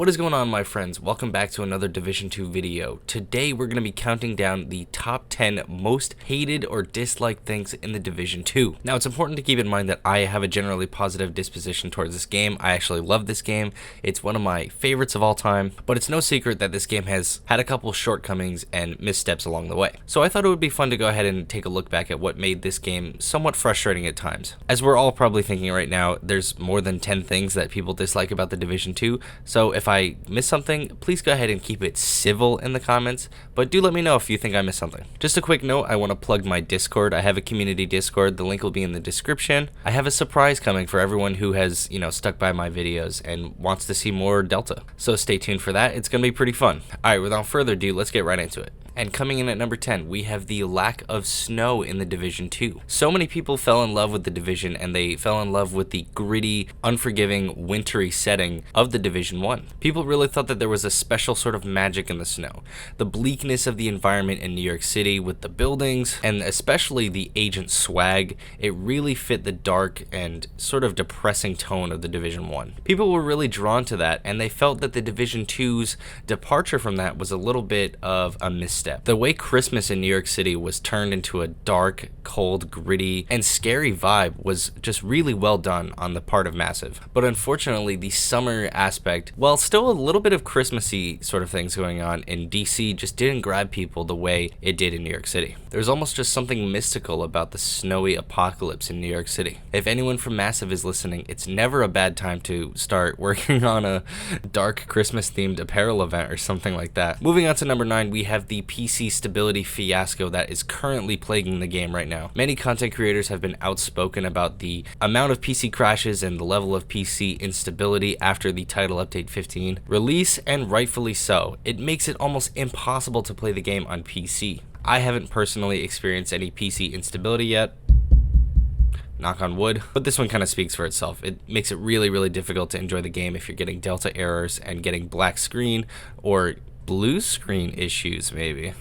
What is going on, my friends? Welcome back to another Division 2 video. Today we're going to be counting down the top 10 most hated or disliked things in the Division 2. Now it's important to keep in mind that I have a generally positive disposition towards this game. I actually love this game. It's one of my favorites of all time, but it's no secret that this game has had a couple shortcomings and missteps along the way. So I thought it would be fun to go ahead and take a look back at what made this game somewhat frustrating at times. As we're all probably thinking right now, there's more than 10 things that people dislike about the Division 2, so if I miss something, please go ahead and keep it civil in the comments, but do let me know if you think I missed something. Just a quick note, I want to plug my Discord. I have a community Discord, the link will be in the description. I have a surprise coming for everyone who has, stuck by my videos and wants to see more Deltah. So stay tuned for that, it's going to be pretty fun. Alright, without further ado, let's get right into it. And coming in at number 10, we have the lack of snow in the Division 2. So many people fell in love with the Division, and they fell in love with the gritty, unforgiving, wintry setting of the Division 1. People really thought that there was a special sort of magic in the snow. The bleakness of the environment in New York City with the buildings, and especially the agent swag, it really fit the dark and sort of depressing tone of the Division 1. People were really drawn to that, and they felt that the Division 2's departure from that was a little bit of a misstep. The way Christmas in New York City was turned into a dark, cold, gritty, and scary vibe was just really well done on the part of Massive. But unfortunately, the summer aspect, while still a little bit of Christmassy sort of things going on in DC, just didn't grab people the way it did in New York City. There's almost just something mystical about the snowy apocalypse in New York City. If anyone from Massive is listening, it's never a bad time to start working on a dark Christmas-themed apparel event or something like that. Moving on to number 9, we have the PC stability fiasco that is currently plaguing the game right now. Many content creators have been outspoken about the amount of PC crashes and the level of PC instability after the title update 15 release, and rightfully so. It makes it almost impossible to play the game on PC. I haven't personally experienced any PC instability yet, knock on wood, but this one kind of speaks for itself. It makes it really difficult to enjoy the game if you're getting Deltah errors and getting black screen or blue screen issues, maybe.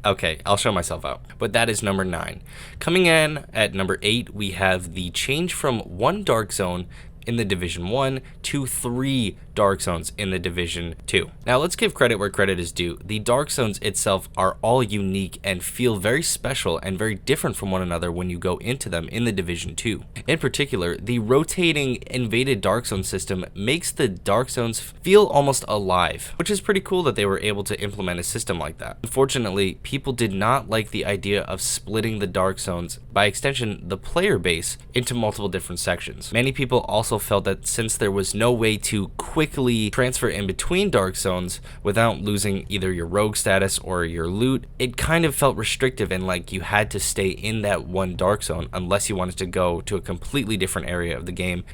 Okay, I'll show myself out. But that is number 9. Coming in at number 8, we have the change from 1 dark zone in the Division 1 to 3 dark zones in the Division 2. Now let's give credit where credit is due. The dark zones itself are all unique and feel very special and very different from one another when you go into them in the Division 2. In particular, the rotating invaded dark zone system makes the dark zones feel almost alive, which is pretty cool that they were able to implement a system like that. Unfortunately, people did not like the idea of splitting the dark zones, by extension the player base, into multiple different sections. Many people also felt that since there was no way to quickly transfer in between dark zones without losing either your rogue status or your loot, it kind of felt restrictive and like you had to stay in that one dark zone unless you wanted to go to a completely different area of the game,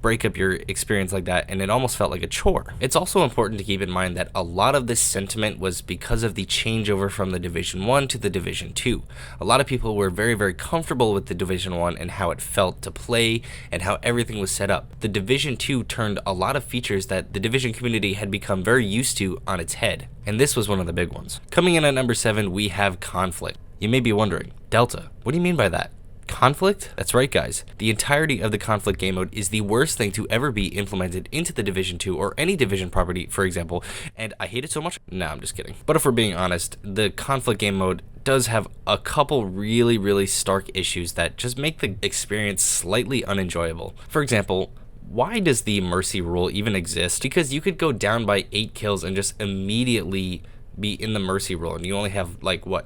break up your experience like that, and it almost felt like a chore. It's also important to keep in mind that a lot of this sentiment was because of the changeover from the Division 1 to the Division 2. A lot of people were very comfortable with the Division 1 and how it felt to play and how everything was set up. The Division 2 turned a lot of features that the Division community had become very used to on its head, and this was one of the big ones. Coming in at number 7, we have conflict. You may be wondering, Deltah, what do you mean by that? Conflict? That's right, guys. The entirety of the conflict game mode is the worst thing to ever be implemented into the Division 2 or any Division property, for example, and I hate it so much. No, I'm just kidding. But if we're being honest, the conflict game mode does have a couple really stark issues that just make the experience slightly unenjoyable. For example, why does the mercy rule even exist? Because you could go down by 8 kills and just immediately be in the mercy rule, and you only have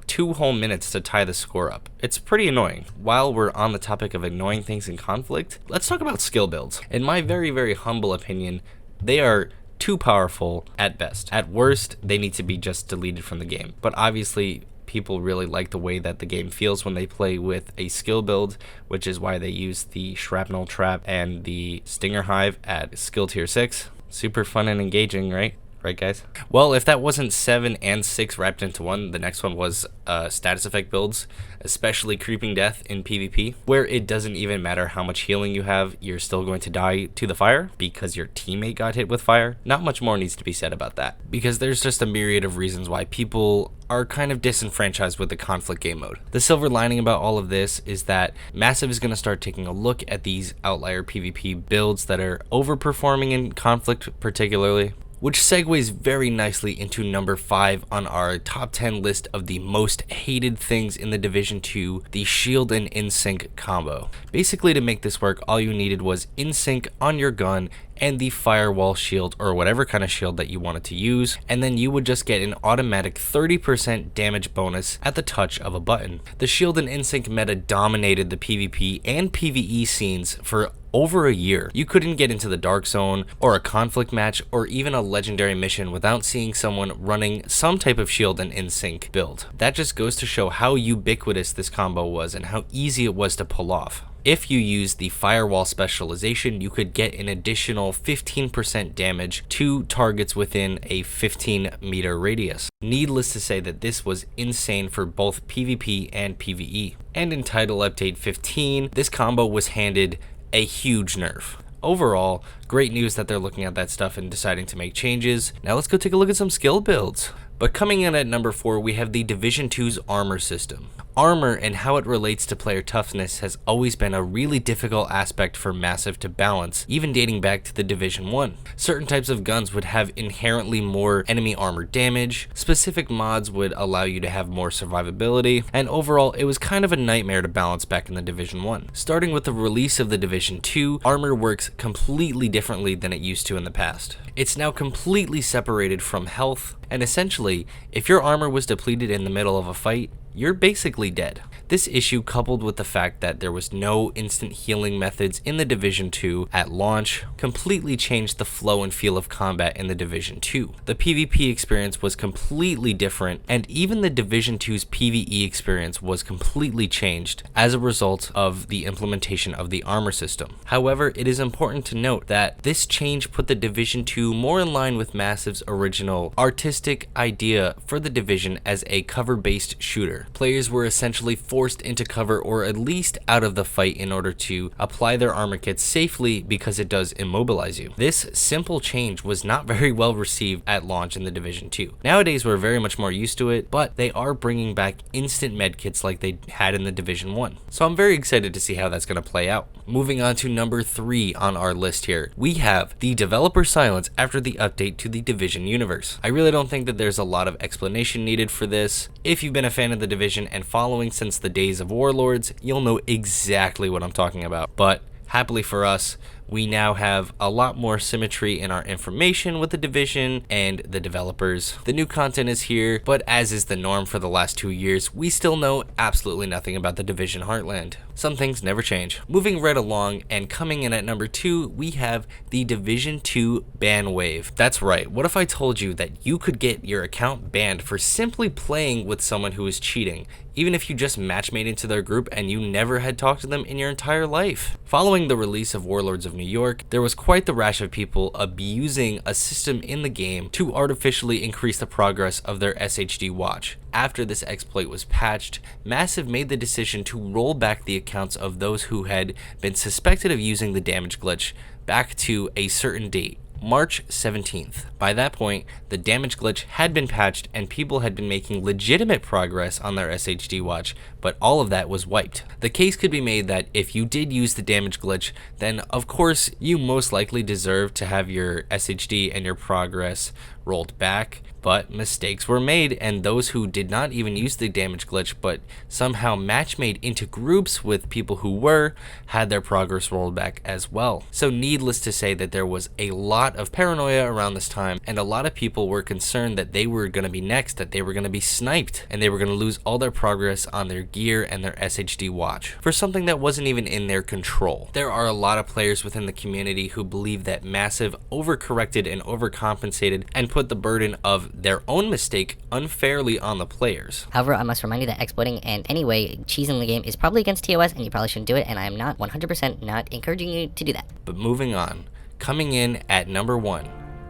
2 whole minutes to tie the score up. It's pretty annoying. While we're on the topic of annoying things in conflict, let's talk about skill builds. In my very humble opinion, they are too powerful at best. At worst, they need to be just deleted from the game. But obviously, people really like the way that the game feels when they play with a skill build, which is why they use the Shrapnel Trap and the Stinger Hive at skill tier 6. Super fun and engaging, right? Right, guys? Well, if that wasn't 7 and 6 wrapped into one, the next one was status effect builds, especially Creeping Death in PvP, where it doesn't even matter how much healing you have, you're still going to die to the fire because your teammate got hit with fire. Not much more needs to be said about that, because there's just a myriad of reasons why people are kind of disenfranchised with the conflict game mode. The silver lining about all of this is that Massive is going to start taking a look at these outlier PvP builds that are overperforming in conflict particularly, which segues very nicely into number 5 on our top 10 list of the most hated things in the Division 2, the shield and INSYNC combo. Basically, to make this work, all you needed was INSYNC on your gun and the firewall shield, or whatever kind of shield that you wanted to use, and then you would just get an automatic 30% damage bonus at the touch of a button. The shield and INSYNC meta dominated the PvP and PvE scenes for over a year. You couldn't get into the Dark Zone or a conflict match or even a legendary mission without seeing someone running some type of shield and INSYNC build. That just goes to show how ubiquitous this combo was and how easy it was to pull off. If you use the firewall specialization, you could get an additional 15% damage to targets within a 15-meter radius. Needless to say that this was insane for both PvP and PvE. And in Title Update 15, this combo was handed a huge nerf. Overall, great news that they're looking at that stuff and deciding to make changes. Now let's go take a look at some skill builds. But coming in at number 4, we have the Division 2's armor system. Armor and how it relates to player toughness has always been a really difficult aspect for Massive to balance, even dating back to the Division 1. Certain types of guns would have inherently more enemy armor damage, specific mods would allow you to have more survivability, and overall it was kind of a nightmare to balance back in the Division 1. Starting with the release of the Division 2, armor works completely differently than it used to in the past. It's now completely separated from health, and essentially, if your armor was depleted in the middle of a fight, you're basically dead. This issue, coupled with the fact that there was no instant healing methods in the Division 2 at launch, completely changed the flow and feel of combat in the Division 2. The PvP experience was completely different, and even the Division 2's PvE experience was completely changed as a result of the implementation of the armor system. However, it is important to note that this change put the Division 2 more in line with Massive's original artistic idea for the Division as a cover-based shooter. Players were essentially forced into cover or at least out of the fight in order to apply their armor kits safely because it does immobilize you. This simple change was not very well received at launch in the Division 2. Nowadays we're very much more used to it, but they are bringing back instant med kits like they had in the Division 1. So I'm very excited to see how that's going to play out. Moving on to number 3 on our list here, we have the developer silence after the update to the Division universe. I really don't think that there's a lot of explanation needed for this. If you've been a fan of the Division and following since the days of Warlords, you'll know exactly what I'm talking about. But happily for us, we now have a lot more symmetry in our information with the Division and the developers. The new content is here, but as is the norm for the last 2 years, we still know absolutely nothing about the Division Heartland. Some things never change. Moving right along, and coming in at number 2, we have the Division 2 ban wave. That's right, what if I told you that you could get your account banned for simply playing with someone who is cheating, even if you just matchmade into their group and you never had talked to them in your entire life? Following the release of Warlords of New York, there was quite the rash of people abusing a system in the game to artificially increase the progress of their SHD watch. After this exploit was patched, Massive made the decision to roll back the accounts of those who had been suspected of using the damage glitch back to a certain date, March 17th. By that point, the damage glitch had been patched and people had been making legitimate progress on their SHD watch, but all of that was wiped. The case could be made that if you did use the damage glitch, then of course you most likely deserve to have your SHD and your progress rolled back, but mistakes were made, and those who did not even use the damage glitch but somehow matchmade into groups with people who were, had their progress rolled back as well. So needless to say that there was a lot of paranoia around this time, and a lot of people were concerned that they were going to be next, that they were going to be sniped, and they were going to lose all their progress on their gear and their SHD watch for something that wasn't even in their control. There are a lot of players within the community who believe that Massive overcorrected and overcompensated and put the burden of their own mistake unfairly on the players. However, I must remind you that exploiting and anyway cheesing the game is probably against TOS, and you probably shouldn't do it, and I am not 100% not encouraging you to do that. But moving on, coming in at number 1,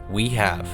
we have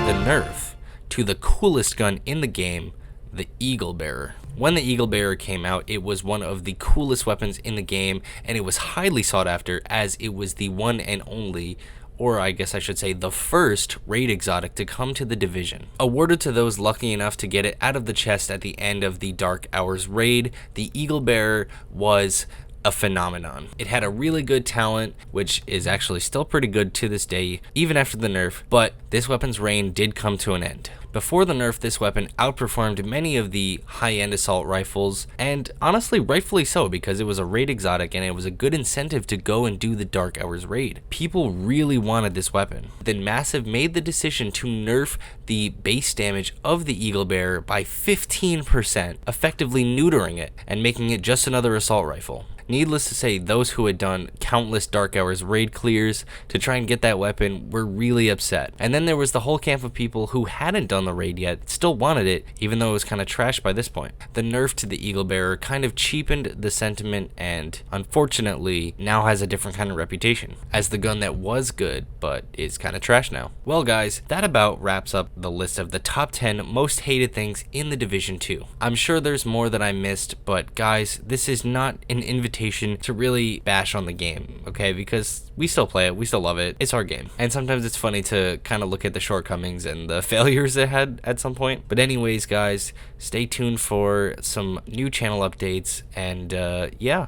the nerf to the coolest gun in the game, the Eagle Bearer. When the Eagle Bearer came out, it was one of the coolest weapons in the game, and it was highly sought after as it was the one and only, or I guess I should say the first raid exotic to come to the Division. Awarded to those lucky enough to get it out of the chest at the end of the Dark Hours raid, the Eagle Bearer was a phenomenon. It had a really good talent, which is actually still pretty good to this day, even after the nerf, but this weapon's reign did come to an end. Before the nerf, this weapon outperformed many of the high-end assault rifles, and honestly rightfully so, because it was a raid exotic and it was a good incentive to go and do the Dark Hours raid. People really wanted this weapon. Then Massive made the decision to nerf the base damage of the Eagle Bearer by 15%, effectively neutering it and making it just another assault rifle. Needless to say, those who had done countless Dark Hours raid clears to try and get that weapon were really upset. And then there was the whole camp of people who hadn't done the raid yet, still wanted it, even though it was kind of trashed by this point. The nerf to the Eagle Bearer kind of cheapened the sentiment and, unfortunately, now has a different kind of reputation as the gun that was good, but is kind of trash now. Well guys, that about wraps up the list of the top 10 most hated things in the Division 2. I'm sure there's more that I missed, but guys, this is not an invitation to really bash on the game, okay? Because we still play it, we still love it, it's our game. And sometimes it's funny to kind of look at the shortcomings and the failures it had at some point. But anyways, guys, stay tuned for some new channel updates, and yeah,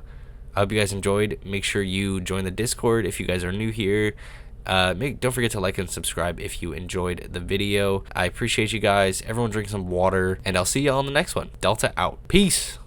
I hope you guys enjoyed. Make sure you join the Discord if you guys are new here. Don't forget to like and subscribe if you enjoyed the video. I appreciate you guys. Everyone drink some water, and I'll see y'all in the next one. Deltah out. Peace.